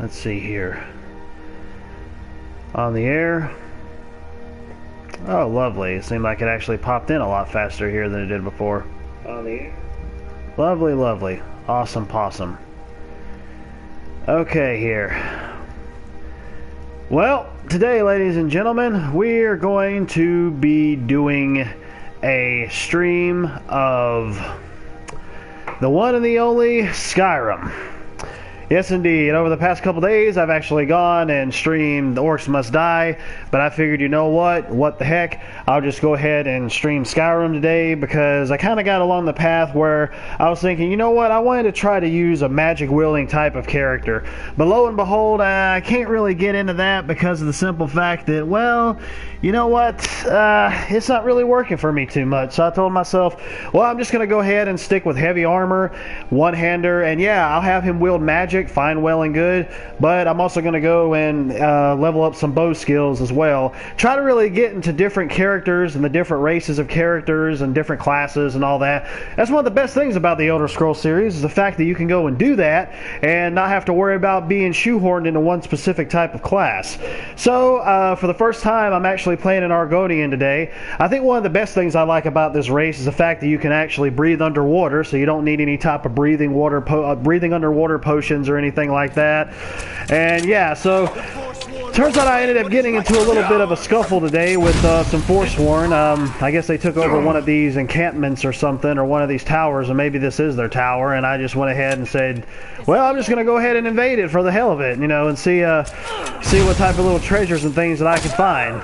Let's see here. On the air. Oh, lovely. It seemed like it actually popped in a lot faster here than it did before. On the air. Lovely, lovely. Awesome possum. Okay, here. Well, today, ladies and gentlemen, we're going to be doing a stream of the one and the only Skyrim. Yes, indeed. Over the past couple days, I've actually gone and streamed The Orcs Must Die, but I figured, you know what the heck, I'll just go ahead and stream Skyrim today, because I kind of got along the path where I was thinking, you know what, I wanted to try to use a magic-wielding type of character, but lo and behold, I can't really get into that because of the simple fact that, well, you know what, it's not really working for me too much. So I told myself, well, I'm just going to go ahead and stick with heavy armor, one-hander, and yeah, I'll have him wield magic, fine, well, and good, but I'm also going to go and level up some bow skills as well. Try to really get into different characters and the different races of characters and different classes and all that. That's one of the best things about the Elder Scrolls series, is the fact that you can go and do that and not have to worry about being shoehorned into one specific type of class. So, for the first time, I'm actually playing an Argonian today. I think one of the best things I like about this race is the fact that you can actually breathe underwater, so you don't need any type of breathing underwater potions or anything like that. And yeah, so turns out I ended up getting into a little bit of a scuffle today with some Forsworn. I guess they took over one of these encampments or something, or one of these towers, and maybe this is their tower, and I just went ahead and said, well, I'm just going to go ahead and invade it for the hell of it, you know, and see what type of little treasures and things that I can find.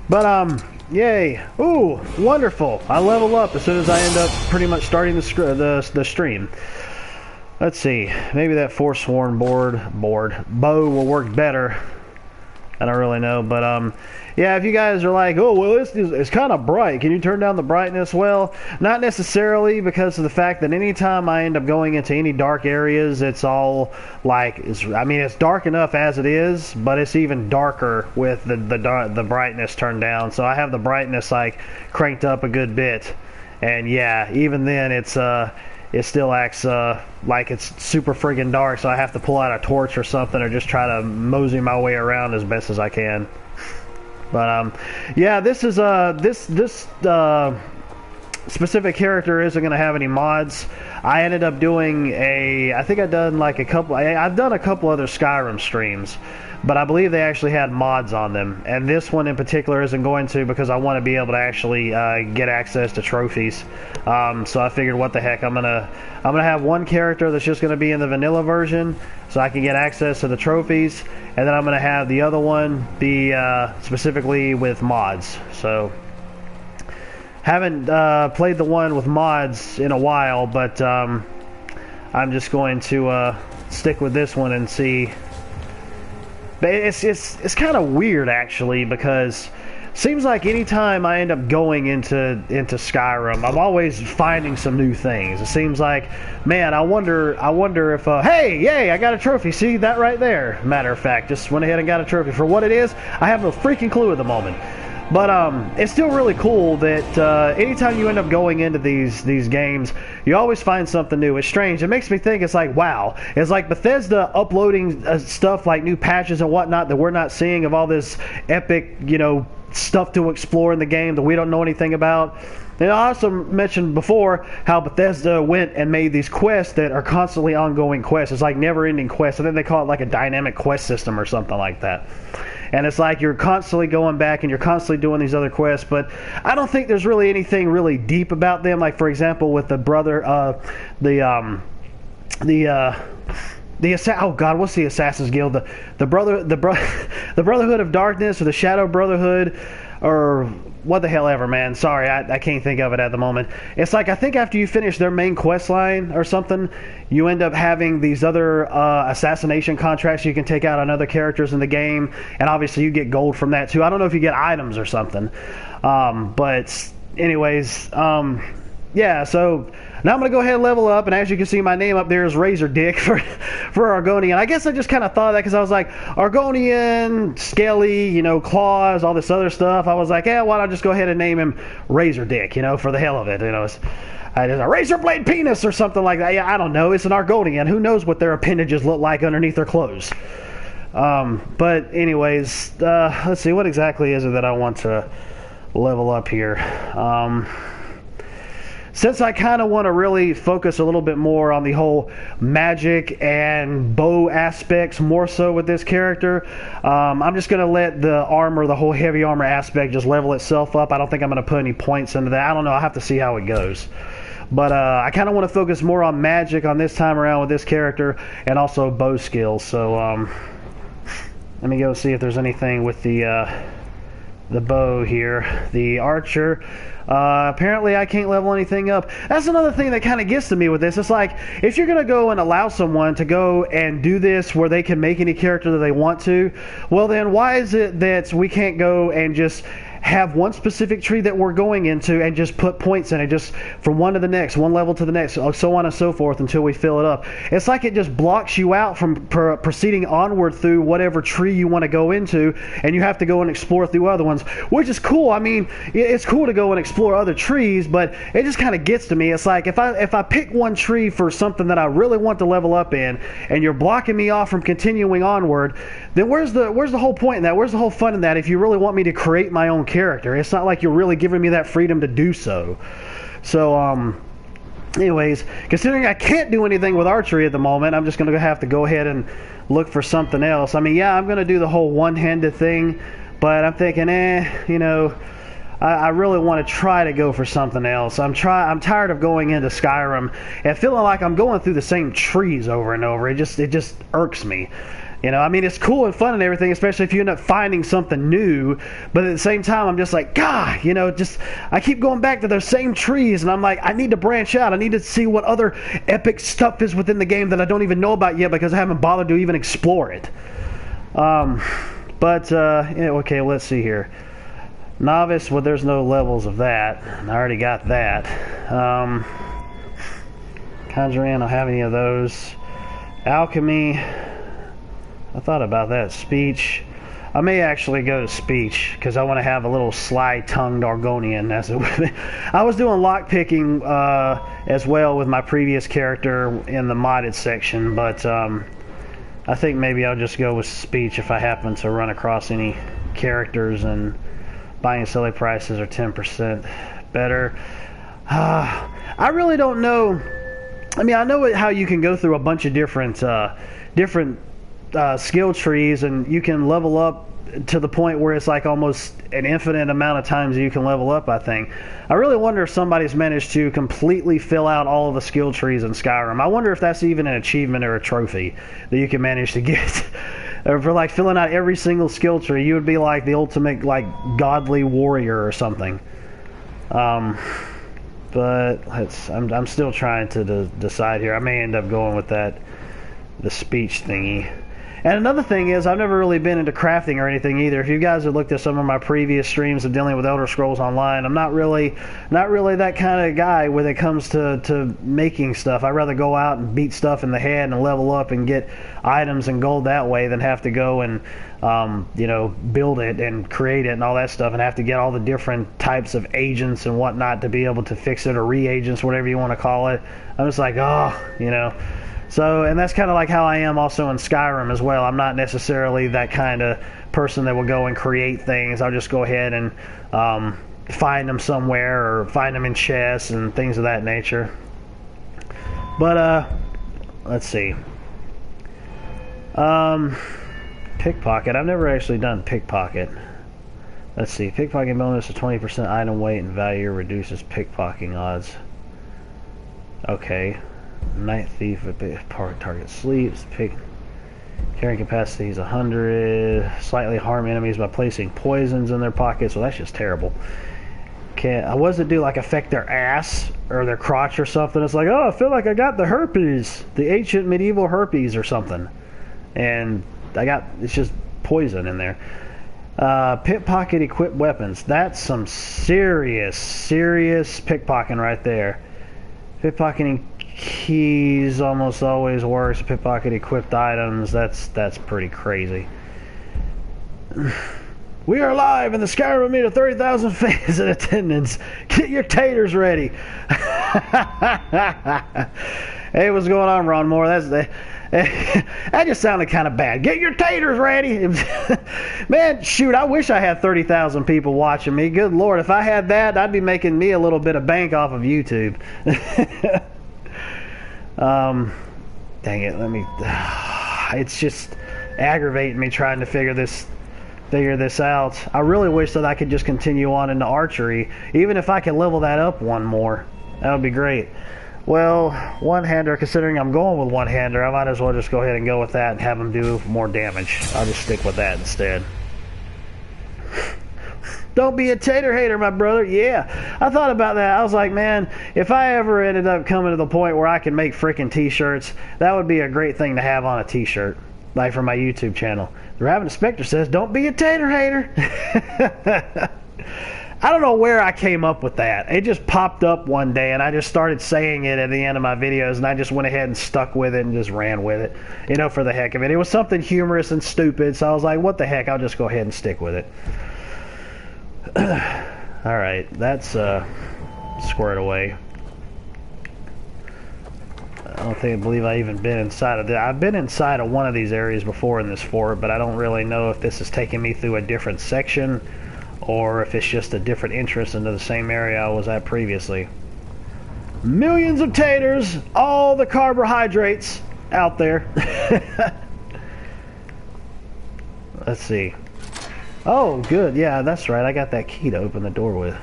But, yay. Ooh, wonderful. I level up as soon as I end up pretty much starting the stream. Let's see. Maybe that Forsworn bow will work better. I don't really know. But, yeah, if you guys are like, oh, well, it's kind of bright, can you turn down the brightness? Well, not necessarily, because of the fact that anytime I end up going into any dark areas, it's all like, it's dark enough as it is, but it's even darker with the brightness turned down. So I have the brightness like cranked up a good bit, and yeah, even then it still acts like it's super friggin' dark. So I have to pull out a torch or something, or just try to mosey my way around as best as I can. But yeah, this is this specific character isn't going to have any mods. I ended up doing I think I've done a couple other Skyrim streams, but I believe they actually had mods on them, and this one in particular isn't going to, because I want to be able to actually get access to trophies. So I figured, what the heck, I'm gonna have one character that's just gonna be in the vanilla version, so I can get access to the trophies, and then I'm gonna have the other one be specifically with mods. So haven't played the one with mods in a while, but I'm just going to stick with this one and see. But it's kind of weird, actually, because seems like anytime I end up going into Skyrim, I'm always finding some new things. It seems like, man, I wonder if hey, yay, I got a trophy. See that right there? Matter of fact, just went ahead and got a trophy. For what it is, I have no freaking clue at the moment. But it's still really cool that anytime you end up going into these games, you always find something new. It's strange. It makes me think, it's like, wow. It's like Bethesda uploading stuff like new patches and whatnot that we're not seeing, of all this epic, you know, stuff to explore in the game that we don't know anything about. And I also mentioned before how Bethesda went and made these quests that are constantly ongoing quests. It's like never-ending quests. I think they call it like a dynamic quest system or something like that. And it's like you're constantly going back and you're constantly doing these other quests, but I don't think there's really anything really deep about them. Like, for example, with the oh God, what's the Assassin's Guild? The Brotherhood of Darkness, or the Shadow Brotherhood, or what the hell ever, man. Sorry, I can't think of it at the moment. It's like, I think after you finish their main quest line or something, you end up having these other assassination contracts you can take out on other characters in the game, and obviously you get gold from that too. I don't know if you get items or something, but anyways, yeah, so now I'm going to go ahead and level up, and as you can see, my name up there is Razor Dick for Argonian. I guess I just kind of thought of that because I was like, Argonian, Skelly, you know, claws, all this other stuff. I was like, yeah, why don't I just go ahead and name him Razor Dick, you know, for the hell of it, you know. there's a razor blade penis or something like that. Yeah, I don't know. It's an Argonian. Who knows what their appendages look like underneath their clothes? But anyways, let's see. What exactly is it that I want to level up here? Since I kind of want to really focus a little bit more on the whole magic and bow aspects more so with this character, I'm just going to let the armor, the whole heavy armor aspect, just level itself up. I don't think I'm going to put any points into that. I don't know. I'll have to see how it goes. But I kind of want to focus more on magic on this time around with this character, and also bow skills. So let me go see if there's anything with the bow here. The archer. Apparently I can't level anything up. That's another thing that kind of gets to me with this. It's like, if you're going to go and allow someone to go and do this where they can make any character that they want to, well then why is it that we can't go and just have one specific tree that we're going into and just put points in it, just from one to the next, one level to the next, so on and so forth until we fill it up. It's like it just blocks you out from proceeding onward through whatever tree you want to go into, and you have to go and explore through other ones, which is cool. I mean, it's cool to go and explore other trees, but it just kind of gets to me. It's like if I pick one tree for something that I really want to level up in, and you're blocking me off from continuing onward, then where's the whole point in that? Where's the whole fun in that if you really want me to create my own character? It's not like you're really giving me that freedom to do so. So, anyways, considering I can't do anything with archery at the moment, I'm just going to have to go ahead and look for something else. I mean, yeah, I'm going to do the whole one-handed thing, but I'm thinking, you know, I really want to try to go for something else. I'm tired of going into Skyrim and feeling like I'm going through the same trees over and over. It just irks me. You know, I mean, it's cool and fun and everything, especially if you end up finding something new. But at the same time, I'm just like, God, you know, I keep going back to those same trees, and I'm like, I need to branch out. I need to see what other epic stuff is within the game that I don't even know about yet because I haven't bothered to even explore it. Yeah, okay, let's see here. Novice, well, there's no levels of that. I already got that. Conjuring, I don't have any of those. Alchemy, I thought about that. Speech, I may actually go to speech because I want to have a little sly-tongued Argonian. I was doing lockpicking as well with my previous character in the modded section, but I think maybe I'll just go with speech if I happen to run across any characters, and buying silly prices are 10% better. I really don't know. I mean, I know how you can go through a bunch of different skill trees, and you can level up to the point where it's like almost an infinite amount of times you can level up, I think. I really wonder if somebody's managed to completely fill out all of the skill trees in Skyrim. I wonder if that's even an achievement or a trophy that you can manage to get. Or for like filling out every single skill tree, you would be like the ultimate like godly warrior or something. But I'm still trying to decide here. I may end up going with the speech thingy. And another thing is, I've never really been into crafting or anything either. If you guys have looked at some of my previous streams of dealing with Elder Scrolls Online, I'm not really that kind of guy when it comes to making stuff. I'd rather go out and beat stuff in the head and level up and get items and gold that way than have to go and build it and create it and all that stuff and have to get all the different types of agents and whatnot to be able to fix it, or reagents, whatever you want to call it. I'm just like, So, and that's kind of like how I am also in Skyrim as well. I'm not necessarily that kind of person that will go and create things. I'll just go ahead and find them somewhere, or find them in chests and things of that nature. But, let's see. Pickpocket. I've never actually done pickpocket. Let's see. Pickpocket bonus of 20% item weight and value reduces pickpocketing odds. Okay. Night Thief, target sleeps. Carrying capacity is 100. Slightly harm enemies by placing poisons in their pockets. Well, that's just terrible. What does it do? Like affect their ass or their crotch or something? It's like, oh, I feel like I got the herpes, the ancient medieval herpes or something, and it's just poison in there. Pickpocket equipped weapons. That's some serious pickpocketing right there. Pickpocketing keys almost always works. Pickpocket equipped items, that's pretty crazy. We are live in the Skyrim meter, 30,000 fans in attendance. Get your taters ready. Hey, what's going on, Ron Moore? That just sounded kind of bad. Get your taters ready. Man, shoot, I wish I had 30,000 people watching me. Good Lord, if I had that, I'd be making me a little bit of bank off of YouTube. Dang it, it's just aggravating me trying to figure this out. I really wish that I could just continue on into archery. Even if I could level that up one more, that would be great. Well, one-hander, considering I'm going with one-hander, I might as well just go ahead and go with that and have him do more damage. I'll just stick with that instead. Don't be a tater hater, my brother. Yeah, I thought about that. I was like, man, if I ever ended up coming to the point where I can make freaking t-shirts, that would be a great thing to have on a t-shirt, like for my YouTube channel. The Rabbit Inspector says, don't be a tater hater. I don't know where I came up with that. It just popped up one day, and I just started saying it at the end of my videos, and I just went ahead and stuck with it and just ran with it, you know, for the heck of it. It was something humorous and stupid, so I was like, what the heck, I'll just go ahead and stick with it. Alright, that's squared away. I believe I even been inside of it. I've been inside of one of these areas before in this fort, but I don't really know if this is taking me through a different section or if it's just a different entrance into the same area I was at previously. Millions of taters, all the carbohydrates out there. Let's see. Oh, good. Yeah, that's right. I got that key to open the door with.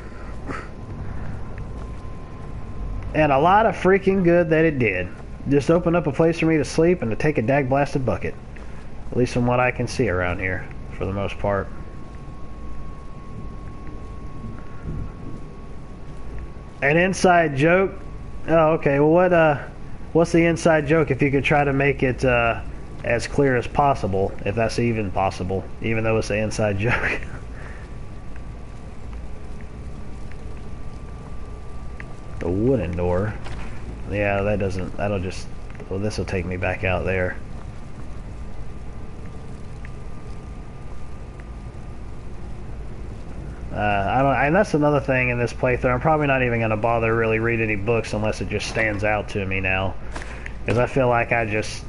And a lot of freaking good that it did. Just opened up a place for me to sleep and to take a dag-blasted bucket. At least from what I can see around here, for the most part. An inside joke? Oh, okay. Well, what's the inside joke if you could try to make it as clear as possible, if that's even possible, even though it's an inside joke? The wooden door. Yeah, that'll just, well, this will take me back out there. And that's another thing in this playthrough. I'm probably not even going to bother really read any books unless it just stands out to me now, because I feel like I just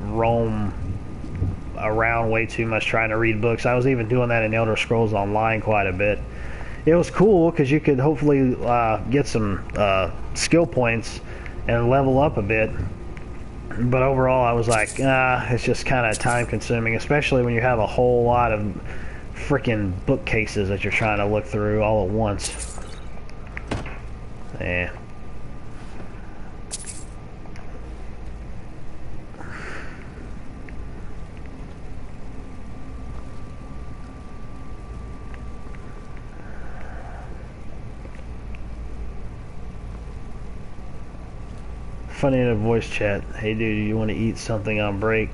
roam around way too much trying to read books. I was even doing that in Elder Scrolls Online quite a bit. It was cool because you could hopefully get some skill points and level up a bit. But overall, I was like, it's just kind of time consuming, especially when you have a whole lot of freaking bookcases that you're trying to look through all at once. Yeah. Funny in a voice chat. Hey dude, you want to eat something on break?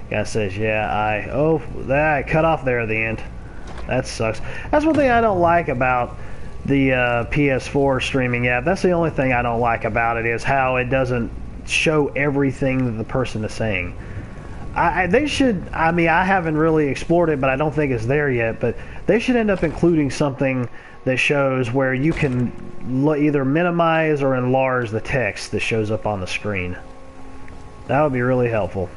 Guy says, yeah, oh, that cut off there at the end. That sucks. That's one thing I don't like about the PS4 streaming app. That's the only thing I don't like about it, is how it doesn't show everything that the person is saying. They should, I mean, I haven't really explored it, but I don't think it's there yet, but they should end up including something that shows where you can either minimize or enlarge the text that shows up on the screen. That would be really helpful.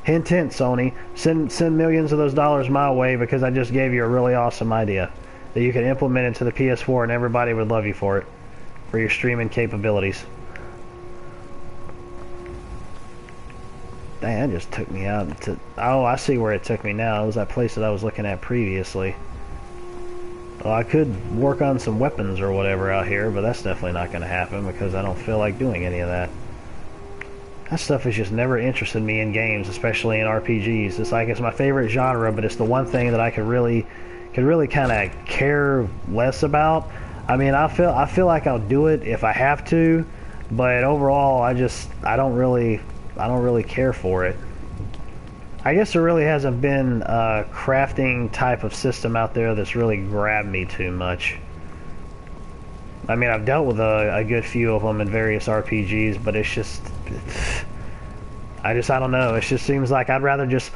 Hint, hint, Sony. Send millions of those dollars my way, because I just gave you a really awesome idea that you could implement into the PS4 and everybody would love you for it, for your streaming capabilities. Dang, that just took me out to... Oh, I see where it took me now. It was that place that I was looking at previously. Well, I could work on some weapons or whatever out here, but that's definitely not going to happen because I don't feel like doing any of that. That stuff has just never interested me in games, especially in RPGs. It's like it's my favorite genre, but it's the one thing that I could really kind of care less about. I mean, I feel like I'll do it if I have to, but overall, I don't really care for it. I guess there really hasn't been a crafting type of system out there that's really grabbed me too much. I mean, I've dealt with a good few of them in various RPGs, but it's just, I don't know. It just seems like I'd rather just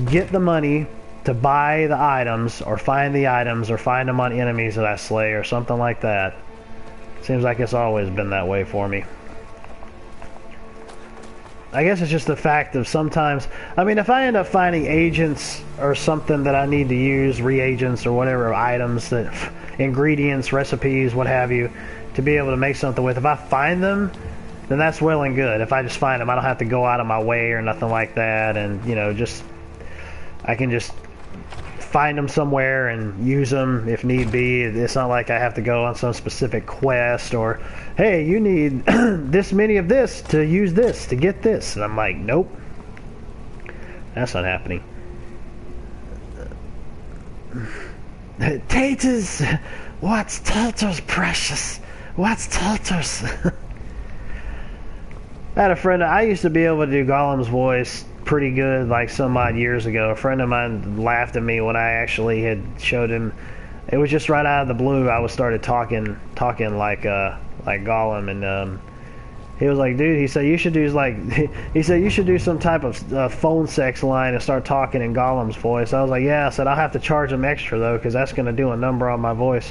get the money to buy the items, or find the items, or find them on enemies that I slay, or something like that. Seems like it's always been that way for me. I guess it's just the fact of sometimes, I mean, if I end up finding agents or something that I need to use, reagents or whatever, items, that ingredients, recipes, what have you, to be able to make something with, if I find them, then that's well and good. If I just find them, I don't have to go out of my way or nothing like that, and, you know, just, I can just find them somewhere and use them if need be. It's not like I have to go on some specific quest or, hey, you need this many of this to use this to get this, and I'm like, nope, that's not happening. Taters, what's Taters, precious? What's Taters? I had a friend, I used to be able to do Gollum's voice pretty good like some odd years ago. A friend of mine laughed at me when I actually had showed him. It was just right out of the blue. I was started talking like Gollum, and he was like, dude, he said you should do he said you should do some type of phone sex line and start talking in Gollum's voice. I was like, yeah. I said I'll have to charge him extra though, because that's going to do a number on my voice.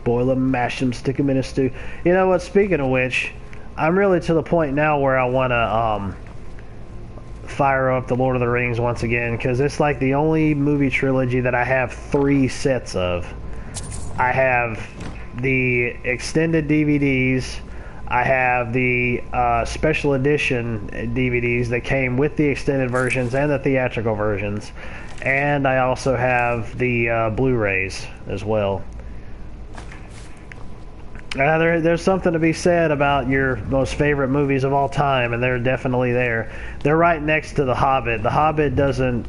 Boil them, mash them, stick them in a stew. You know what, speaking of which, I'm really to the point now where I want to fire up the Lord of the Rings once again, because it's like the only movie trilogy that I have 3 sets of. I have the extended DVDs, I have the special edition DVDs that came with the extended versions and the theatrical versions, and I also have the Blu-rays as well. There's something to be said about your most favorite movies of all time, and they're definitely there. They're right next to The Hobbit. The Hobbit doesn't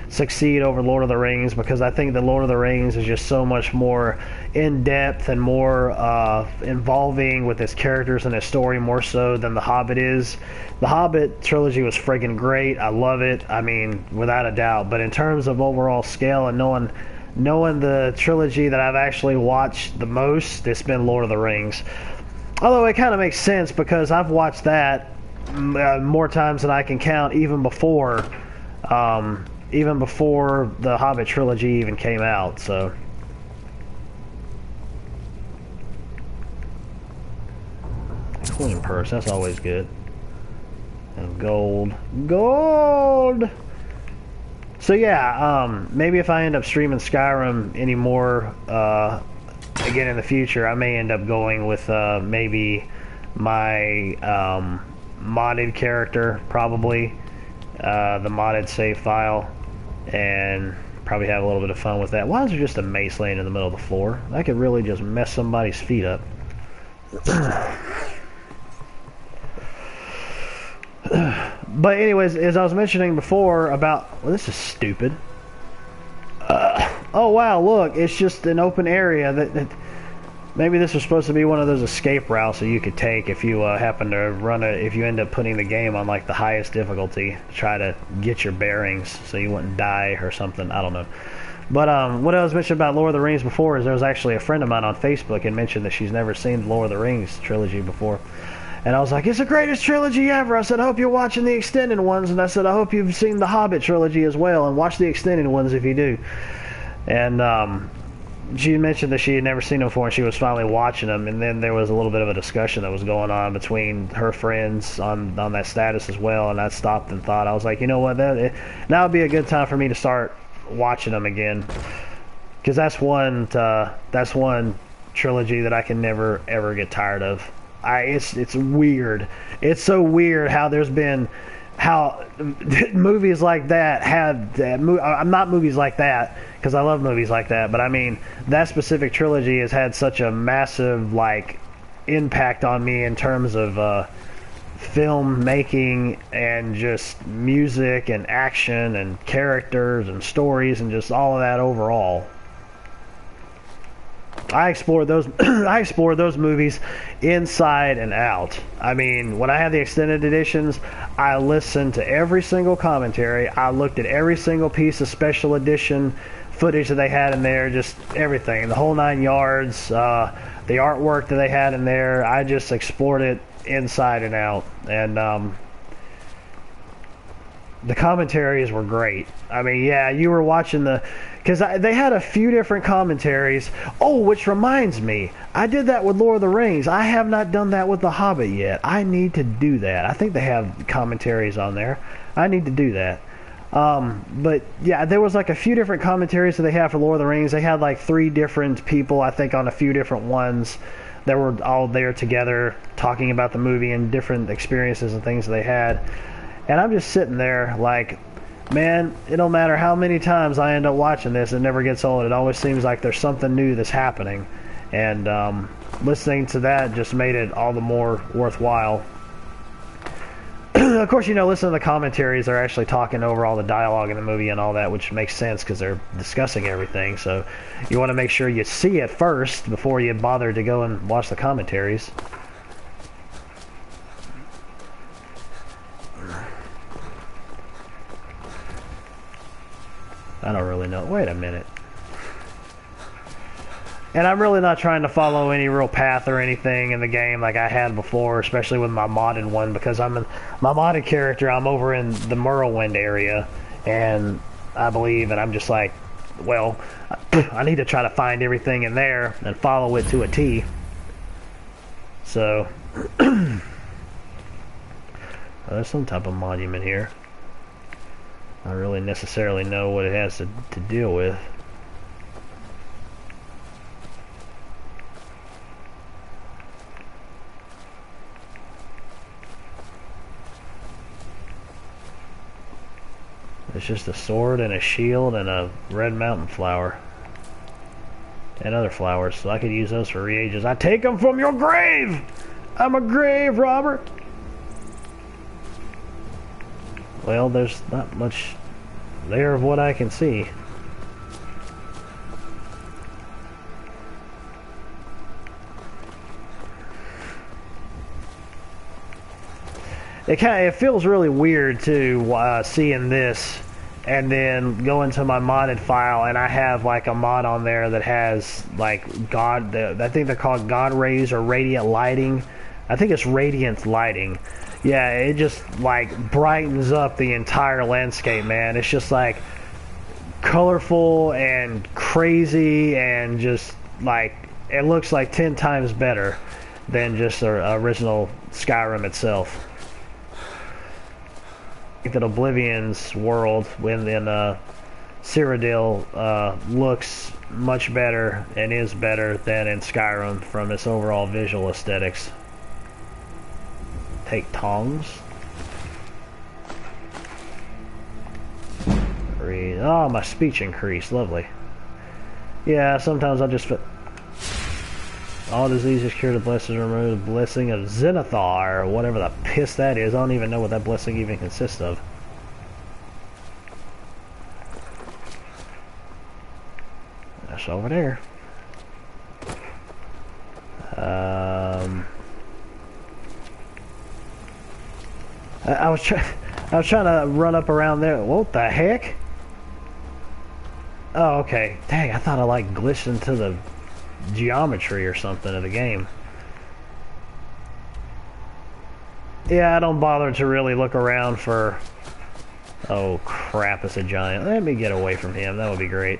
succeed over Lord of the Rings, because I think the Lord of the Rings is just so much more in-depth and more involving with its characters and its story more so than The Hobbit is. The Hobbit trilogy was friggin' great. I love it. I mean, without a doubt. But in terms of overall scale and knowing the trilogy that I've actually watched the most, it's been Lord of the Rings. Although it kind of makes sense, because I've watched that more times than I can count, even before the Hobbit trilogy even came out. So coin purse, that's always good. And gold. So yeah, maybe if I end up streaming Skyrim anymore again in the future, I may end up going with maybe my modded character, probably the modded save file, and probably have a little bit of fun with that. Why is there just a mace laying in the middle of the floor? That could really just mess somebody's feet up. But anyways, as I was mentioning before about, well, this is stupid. Oh wow, look, it's just an open area that maybe this was supposed to be one of those escape routes that you could take if you happen to if you end up putting the game on like the highest difficulty to try to get your bearings so you wouldn't die or something. I don't know. But what I was mentioning about Lord of the Rings before is there was actually a friend of mine on Facebook and mentioned that she's never seen the Lord of the Rings trilogy before. And I was like, it's the greatest trilogy ever. I said, I hope you're watching the extended ones. And I said, I hope you've seen the Hobbit trilogy as well. And watch the extended ones if you do. And she mentioned that she had never seen them before, and she was finally watching them. And then there was a little bit of a discussion that was going on between her friends on that status as well. And I stopped and thought, I was like, you know what, now would be a good time for me to start watching them again. Because that's one trilogy that I can never, ever get tired of. It's weird. It's so weird how there's been movies like that had I'm not movies like that, because I love movies like that, but I mean that specific trilogy has had such a massive like impact on me in terms of film making and just music and action and characters and stories and just all of that overall. I explored those movies inside and out. I mean, when I had the extended editions, I listened to every single commentary. I looked at every single piece of special edition footage that they had in there, just everything, the whole 9 yards, the artwork that they had in there. I just explored it inside and out. And The commentaries were great. I mean, yeah, you were watching because they had a few different commentaries. Oh, which reminds me, I did that with Lord of the Rings. I have not done that with The Hobbit yet. I need to do that. I think they have commentaries on there. I need to do that. But yeah, there was like a few different commentaries that they had for Lord of the Rings. They had like 3 different people, I think, on a few different ones that were all there together talking about the movie and different experiences and things they had. And I'm just sitting there like, man, it don't matter how many times I end up watching this, it never gets old. It always seems like there's something new that's happening. And listening to that just made it all the more worthwhile. Of course, you know, listening to the commentaries, they're actually talking over all the dialogue in the movie and all that, which makes sense because they're discussing everything. So you want to make sure you see it first before you bother to go and watch the commentaries. I don't really know. Wait a minute. And I'm really not trying to follow any real path or anything in the game like I had before, especially with my modded one, because my modded character, I'm over in the Morrowind area, and I believe, and I'm just like, well, I need to try to find everything in there and follow it to a T. So, there's some type of monument here. I don't really necessarily know what it has to deal with. It's just a sword and a shield and a red mountain flower. And other flowers, so I could use those for reagents. I take them from your grave! I'm a grave robber! Well, there's not much there of what I can see. It feels really weird too, seeing this and then go into my modded file and I have like a mod on there that has like I think they're called God rays or radiant lighting. I think it's radiant lighting. Yeah, it just like brightens up the entire landscape, man. It's just like colorful and crazy and just like it looks like 10 times better than just the original Skyrim itself. That Oblivion's world within Cyrodiil looks much better and is better than in Skyrim from its overall visual aesthetics. Take tongs. Breathe. Oh, my speech increased. Lovely. Yeah, sometimes I just... All diseases cured, the blessing removed, the blessing of Zenithar, or whatever the piss that is. I don't even know what that blessing even consists of. That's over there. I was trying to run up around there. What the heck? Oh, okay. Dang, I thought I like glitched into the geometry or something of the game. Yeah, I don't bother to really look around for... Oh crap, it's a giant. Let me get away from him, that would be great.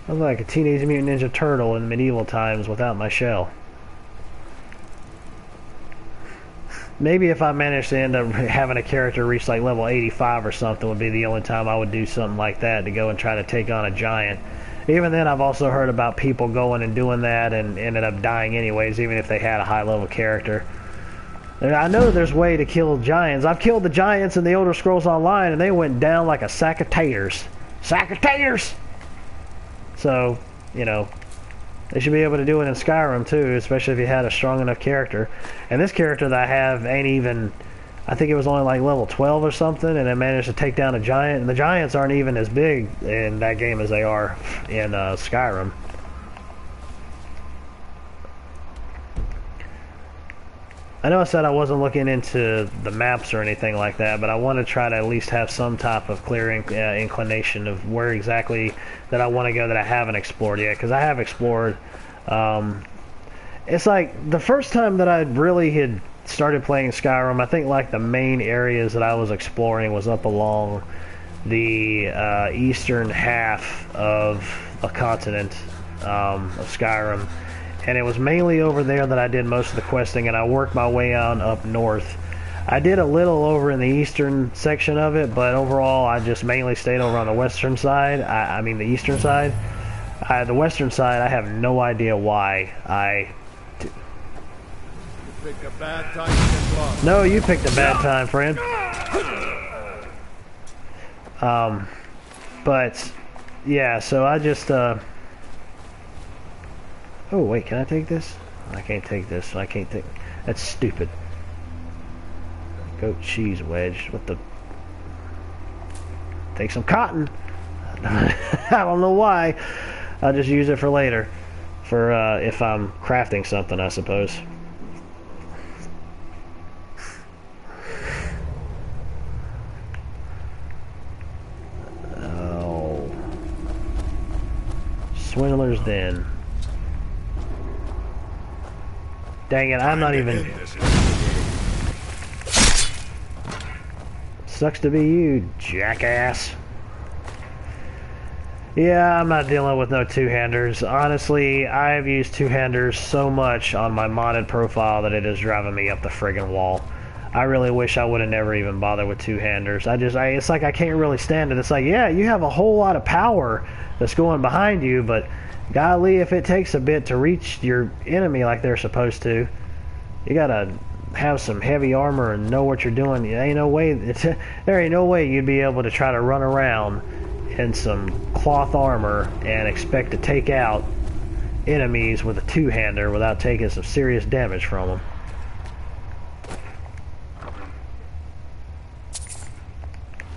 I was like a Teenage Mutant Ninja Turtle in medieval times without my shell. Maybe if I managed to end up having a character reach like level 85 or something would be the only time I would do something like that, to go and try to take on a giant. Even then, I've also heard about people going and doing that and ended up dying anyways, even if they had a high level character. And I know there's a way to kill giants. I've killed the giants in the Elder Scrolls Online and they went down like a sack of taters. Sack of taters! So, you know, they should be able to do it in Skyrim too, especially if you had a strong enough character. And this character that I have ain't even, I think it was only like level 12 or something, and I managed to take down a giant. And the giants aren't even as big in that game as they are in Skyrim. I know I said I wasn't looking into the maps or anything like that, but I want to try to at least have some type of clear inclination of where exactly that I want to go that I haven't explored yet, because I have explored. It's like the first time that I really had started playing Skyrim, I think like the main areas that I was exploring was up along the eastern half of a continent of Skyrim, and it was mainly over there that I did most of the questing, and I worked my way on up north. I did a little over in the eastern section of it, but overall I just mainly stayed over on the western side. I mean the eastern side. The western side, I have no idea why. Picked a bad time to get lost. No, you picked a bad time, friend. But yeah, so I just oh wait, can I take this? I can't take this. I can't take. That's stupid. Goat cheese wedge. What the? Take some cotton. I don't know why. I'll just use it for later, for if I'm crafting something, I suppose. Oh, Swindler's Den. Dang it! I'm not even. Sucks to be you, jackass. Yeah, I'm not dealing with no two-handers. Honestly, I've used two-handers so much on my modded profile that it is driving me up the friggin' wall. I really wish I would have never even bothered with two-handers. It's like I can't really stand it. It's like, yeah, you have a whole lot of power that's going behind you, but golly, if it takes a bit to reach your enemy like they're supposed to, you gotta have some heavy armor and know what you're doing. There ain't no way you'd be able to try to run around in some cloth armor and expect to take out enemies with a two-hander without taking some serious damage from them.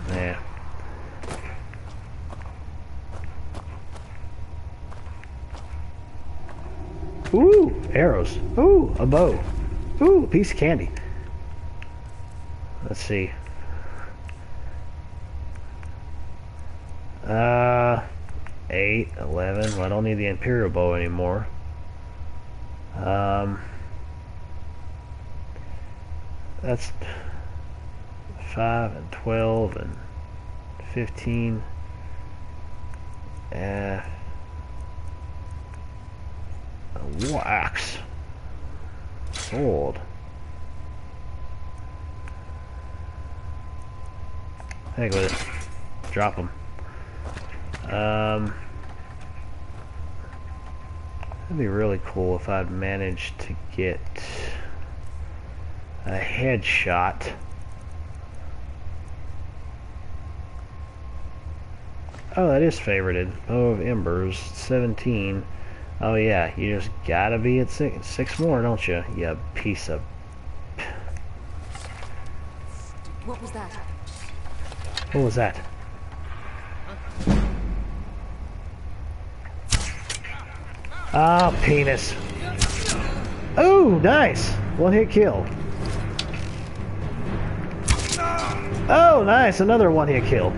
Yeah. Ooh, arrows. Ooh, a bow. Ooh, a piece of candy. Let's see. 8, 11. Well, I don't need the Imperial bow anymore. That's 5 and 12 and 15. A wax. Sword. Heck with it. Drop them. That'd be really cool if I'd managed to get a headshot. Oh, that is favorited. Bow of Embers, 17. Oh yeah, you just gotta be at 6 more, don't you? You piece of... What was that? What was that? Oh, penis. Oh, nice. One hit kill. Oh, nice. Another one hit kill.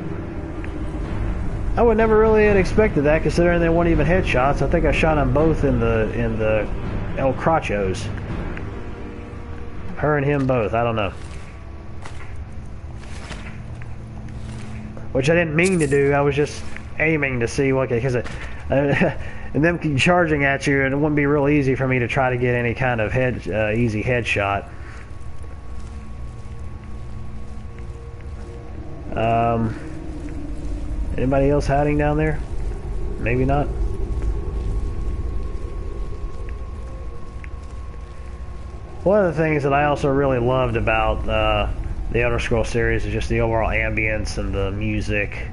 I would never really have expected that, considering they weren't even headshots. I think I shot them both in the El Crachos. Her and him both. I don't know. Which I didn't mean to do. I was just aiming to see what, because and them charging at you, and it wouldn't be real easy for me to try to get any kind of easy headshot. Anybody else hiding down there? Maybe not. One of the things that I also really loved about the Elder Scrolls series is just the overall ambience and the music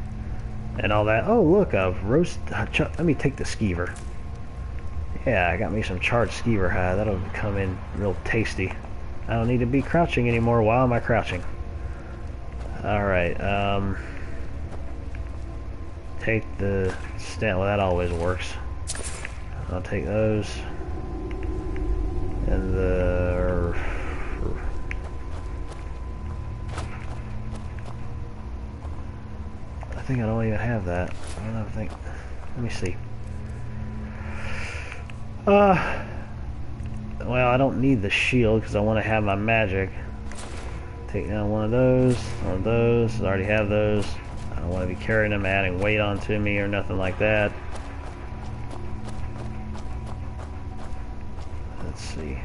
and all that. Oh, look, a roast. Let me take the skeever. Yeah, I got me some charred skeever hide. That'll come in real tasty. I don't need to be crouching anymore. Why am I crouching? Alright, take the stamp. Well, that always works. I'll take those. And the... I think I don't even have that. I don't think... Let me see. well, I don't need the shield because I want to have my magic. Take down one of those, I already have those. I don't want to be carrying them, adding weight onto me or nothing like that. Let's see.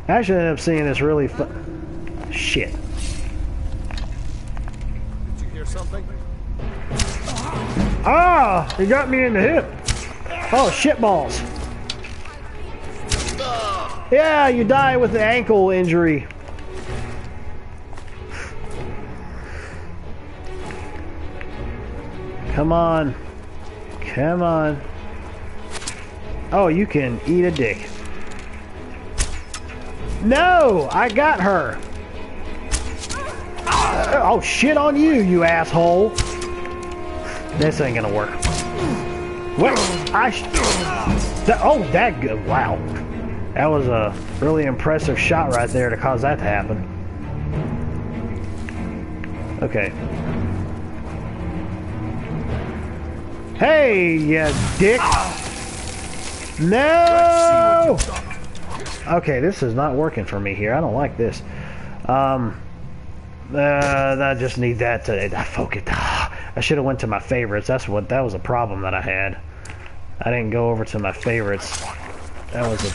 I actually ended up seeing this really fun. Shit. Did you hear something? Ah! He got me in the hip! Oh, shit balls. Yeah, you die with the ankle injury. Come on. Come on. Oh, you can eat a dick. No! I got her! Oh, shit on you, you asshole! This ain't gonna work. What? Oh, that good. Wow. That was a really impressive shot right there to cause that to happen. Okay. Hey, you dick! No! Okay, this is not working for me here. I don't like this. I just need that to focus. I should have went to my favorites. That was a problem that I had. I didn't go over to my favorites. That was a...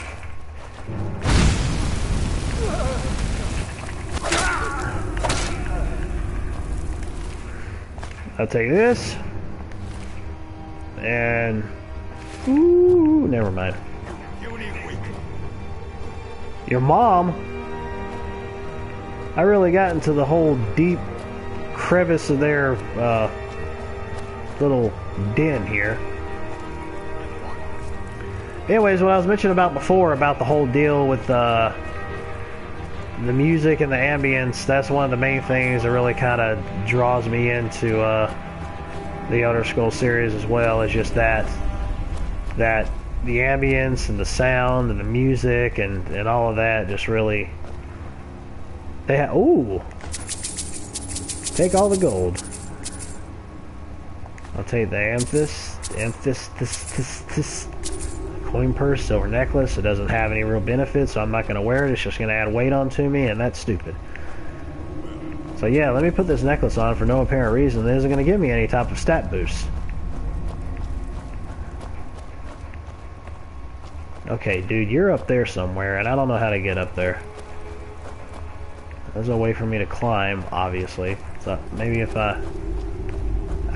I'll take this. And... Ooh, never mind. Your mom? I really got into the whole deep crevice of their little den here. Anyways, what I was mentioning about before about the whole deal with the music and the ambience, that's one of the main things that really kind of draws me into the Elder Scrolls series as well, is just that the ambience and the sound and the music and all of that just really... Ooh! Take all the gold. I'll take the amethyst, coin purse, silver necklace. It doesn't have any real benefits, so I'm not going to wear it. It's just going to add weight onto me, and that's stupid. So yeah, let me put this necklace on for no apparent reason. It isn't going to give me any type of stat boost. Okay, dude, you're up there somewhere, and I don't know how to get up there. There's a way for me to climb, obviously. So maybe if I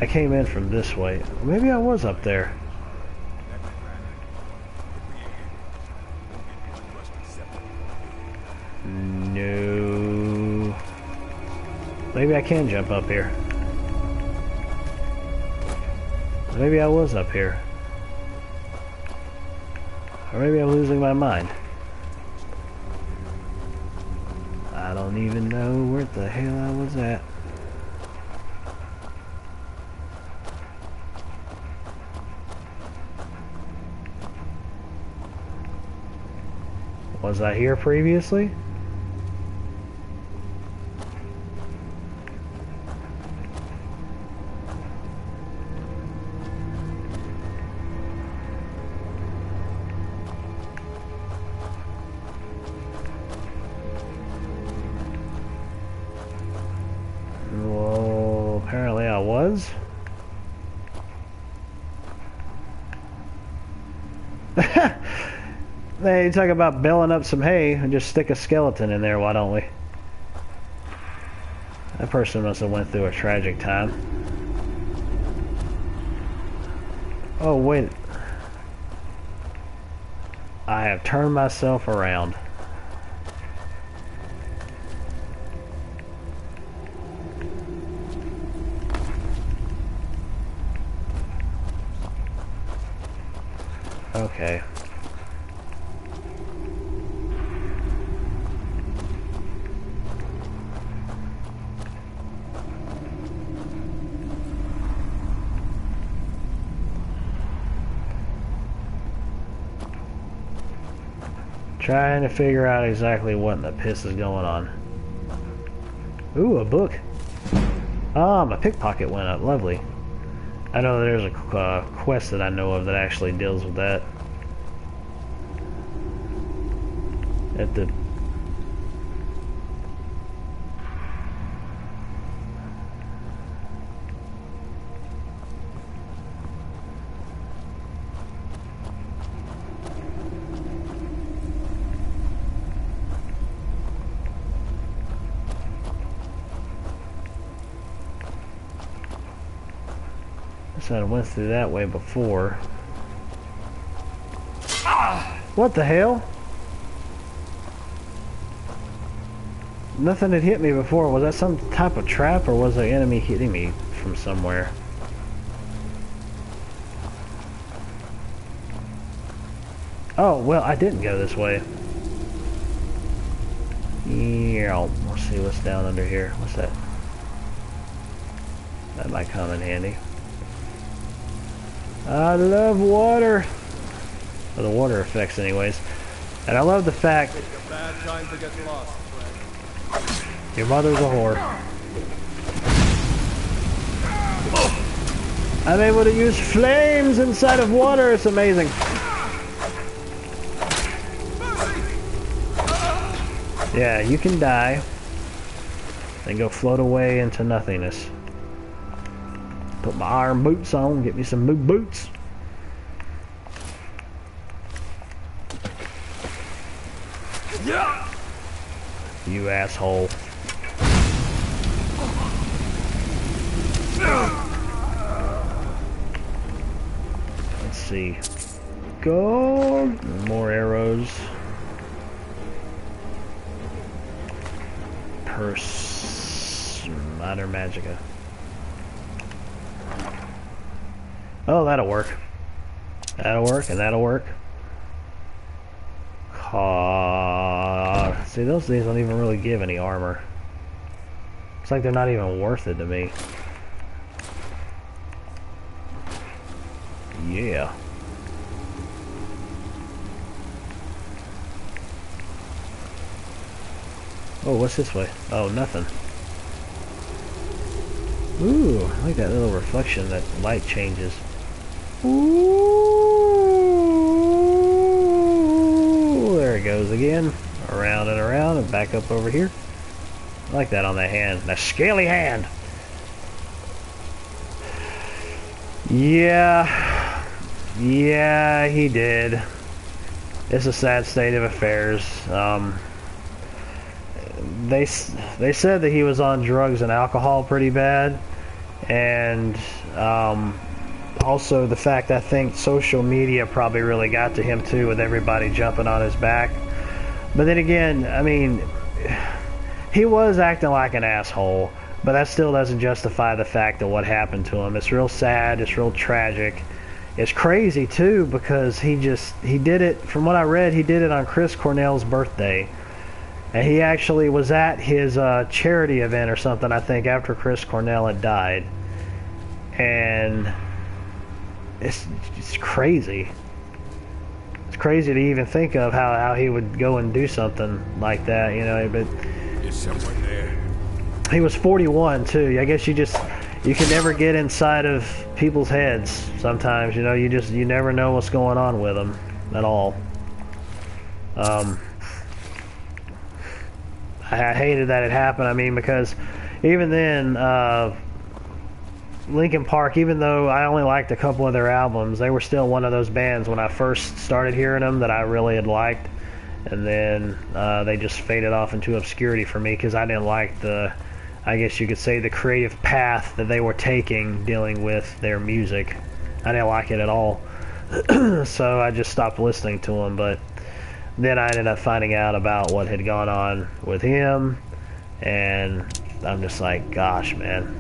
came in from this way. Maybe I was up there. No. Maybe I can jump up here. Maybe I was up here. Or maybe I'm losing my mind. I don't even know where the hell I was at. Was I here previously? Well, apparently I was. They talk about belling up some hay and just stick a skeleton in there, why don't we? That person must have went through a tragic time. Oh, wait. I have turned myself around. Okay. Trying to figure out exactly what in the piss is going on. Ooh, a book. Ah, my pickpocket went up. Lovely. I know there's a quest that I know of that actually deals with that. At the... I went through that way before. What the hell? Nothing had hit me before. Was that some type of trap, or was the enemy hitting me from somewhere? Oh, well, I didn't go this way. Yeah, we'll see what's down under here. What's that? That might come in handy. I love water. Well, the water effects anyways. And I love the fact A bad time to get lost, friend. your mother's a whore. I'm able to use flames inside of water. It's amazing. Yeah, you can die and go float away into nothingness. Put my iron boots on, get me some new boots. You asshole. Let's see. Go. More arrows. Minor Magica. Oh, that'll work. That'll work, and that'll work. See, those things don't even really give any armor. It's like they're not even worth it to me. Yeah. Oh, what's this way? Oh, nothing. Ooh, I like that little reflection that light changes. Ooh, there it goes again. Around and around and back up over here. I like that on that hand. That scaly hand. Yeah. Yeah, he did. It's a sad state of affairs. They said that he was on drugs and alcohol pretty bad, and also the fact I think social media probably really got to him too, with everybody jumping on his back. But then again, I mean, he was acting like an asshole, but that still doesn't justify the fact of what happened to him. It's real sad, it's real tragic. It's crazy too, because he did it, from what I read, he did it on Chris Cornell's birthday. And he actually was at his charity event or something, I think, after Chris Cornell had died. And it's crazy. It's crazy to even think of how he would go and do something like that, you know. But Is someone there? he was 41 too. I guess you can never get inside of people's heads sometimes, you know. You never know what's going on with them at all. I hated that it happened. I mean, because even then, Linkin Park, even though I only liked a couple of their albums, they were still one of those bands when I first started hearing them that I really had liked. And then they just faded off into obscurity for me because I didn't like I guess you could say, the creative path that they were taking dealing with their music. I didn't like it at all. So I just stopped listening to them. But then I ended up finding out about what had gone on with him, and I'm just like, gosh, man.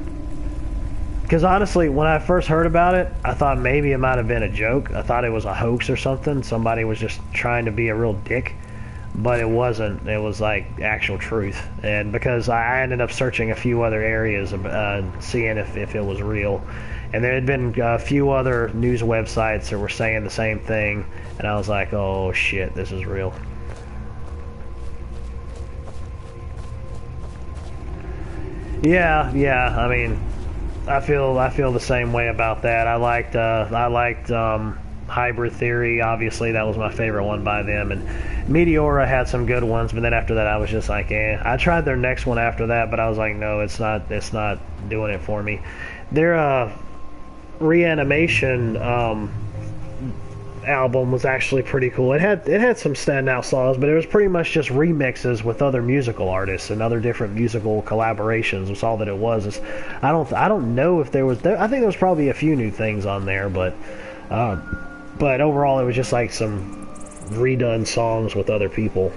Because honestly, when I first heard about it, I thought maybe it might have been a joke. I thought it was a hoax or something. Somebody was just trying to be a real dick. But it wasn't. It was like actual truth. And because I ended up searching a few other areas, seeing if it was real. And there had been a few other news websites that were saying the same thing. And I was like, oh shit, this is real. Yeah, I mean, I feel the same way about that. I liked Hybrid Theory. Obviously, that was my favorite one by them, and Meteora had some good ones. But then after that, I was just like, eh. I tried their next one after that, but I was like, no, it's not doing it for me. Their Reanimation album was actually pretty cool. It had some standout songs, but it was pretty much just remixes with other musical artists and other different musical collaborations. Was all that it was. I don't know if there was. I think there was probably a few new things on there, but overall it was just like some redone songs with other people.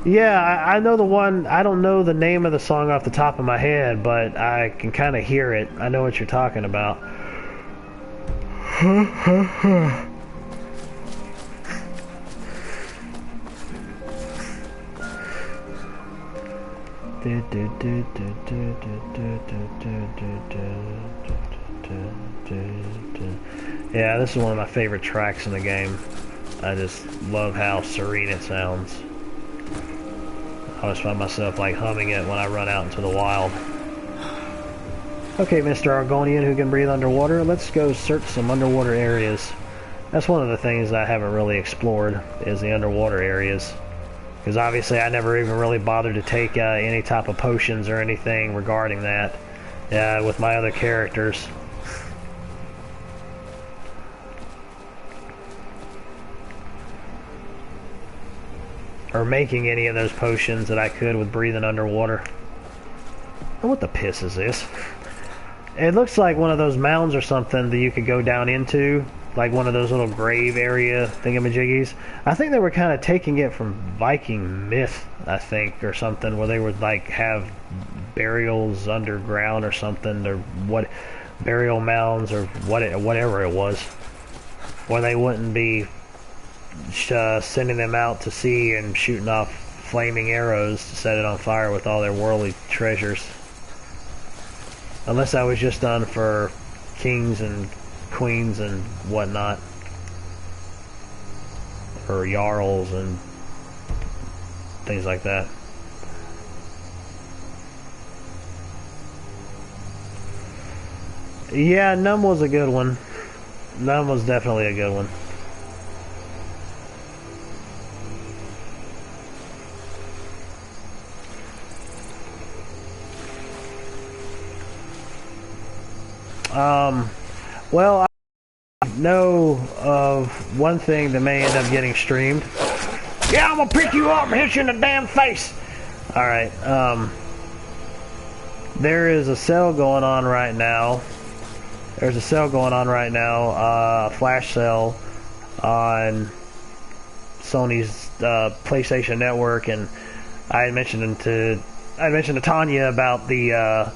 Yeah, I know the one. I don't know the name of the song off the top of my head, but I can kind of hear it. I know what you're talking about. Yeah, this is one of my favorite tracks in the game. I just love how serene it sounds. I always find myself like humming it when I run out into the wild. Okay, Mr. Argonian who can breathe underwater, let's go search some underwater areas. That's one of the things I haven't really explored, is the underwater areas. Because obviously I never even really bothered to take any type of potions or anything regarding that with my other characters. Or making any of those potions that I could with breathing underwater. Oh, what the piss is this? It looks like one of those mounds or something that you could go down into. Like one of those little grave area thingamajiggies. I think they were kind of taking it from Viking myth, I think, or something, where they would like have burials underground or something, or what, burial mounds or whatever it was, where they wouldn't be sending them out to sea and shooting off flaming arrows to set it on fire with all their worldly treasures. Unless that was just done for kings and queens and whatnot, or jarls and things like that. Yeah, Numb was a good one. Numb was definitely a good one. Well, I know of one thing that may end up getting streamed. Yeah, I'm gonna pick you up and hit you in the damn face! Alright, there is a sale going on right now. There's a sale going on right now, a flash sale on Sony's PlayStation Network, and I had mentioned to Tanya about the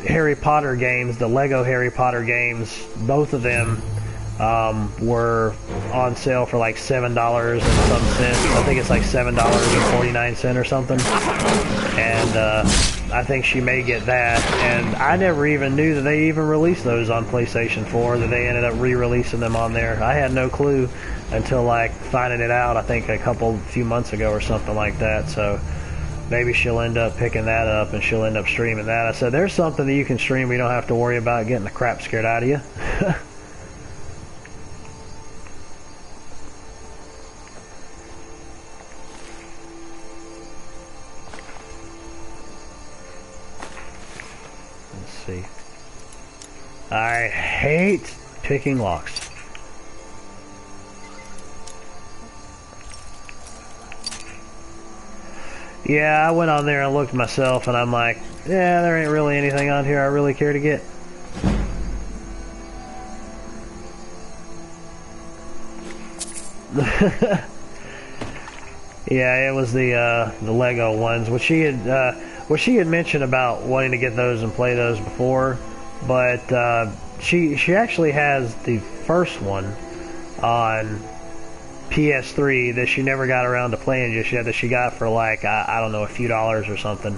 Harry Potter games, the Lego Harry Potter games. Both of them were on sale for like $7 and some cents. I think it's like $7.49 or something. And I think she may get that. And I never even knew that they even released those on PlayStation 4, that they ended up re-releasing them on there. I had no clue until like finding it out, I think a few months ago or something like that. So maybe she'll end up picking that up and she'll end up streaming that. I said, there's something that you can stream. We don't have to worry about getting the crap scared out of you. Let's see. I hate picking locks. Yeah, I went on there and looked myself, and I'm like, yeah, there ain't really anything on here I really care to get. Yeah, it was the Lego ones, which she had mentioned about wanting to get those and play those before, but she actually has the first one on PS3 that she never got around to playing just yet, that she got for like, I don't know, a few dollars or something.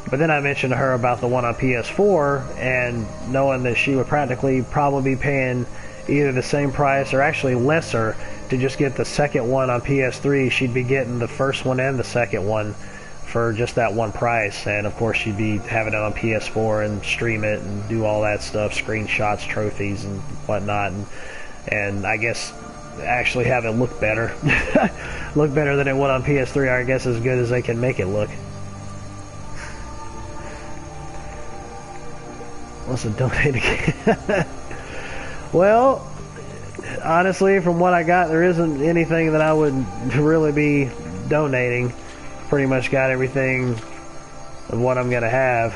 But then I mentioned to her about the one on PS4, and knowing that she would practically probably be paying either the same price or actually lesser to just get the second one on PS3, she'd be getting the first one and the second one for just that one price, and of course she'd be having it on PS4 and stream it and do all that stuff, screenshots, trophies, and whatnot, and I guess actually have it look better, look better than it would on PS3. I guess as good as they can make it look. What's a donate again? Well, honestly, from what I got, there isn't anything that I would really be donating. Pretty much got everything of what I'm gonna have.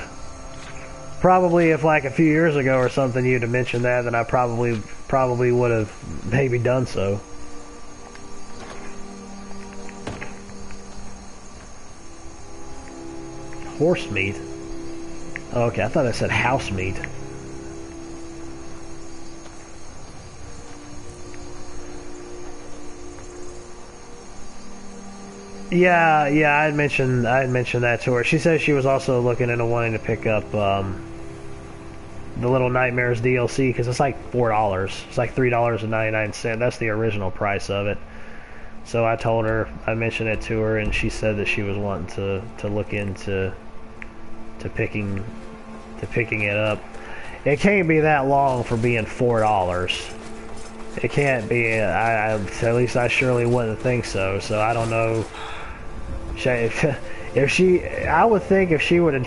Probably if like a few years ago or something you'd have mentioned that, then I probably would have maybe done so. Horse meat? Oh, okay, I thought I said house meat. Yeah, I had mentioned that to her. She says she was also looking into wanting to pick up the Little Nightmares DLC because it's like $4. It's like $3.99. That's the original price of it. So I told her, I mentioned it to her, and she said that she was wanting to look into picking it up. It can't be that long for being $4. It can't be. At least I surely wouldn't think so. So I don't know. I would think if she would have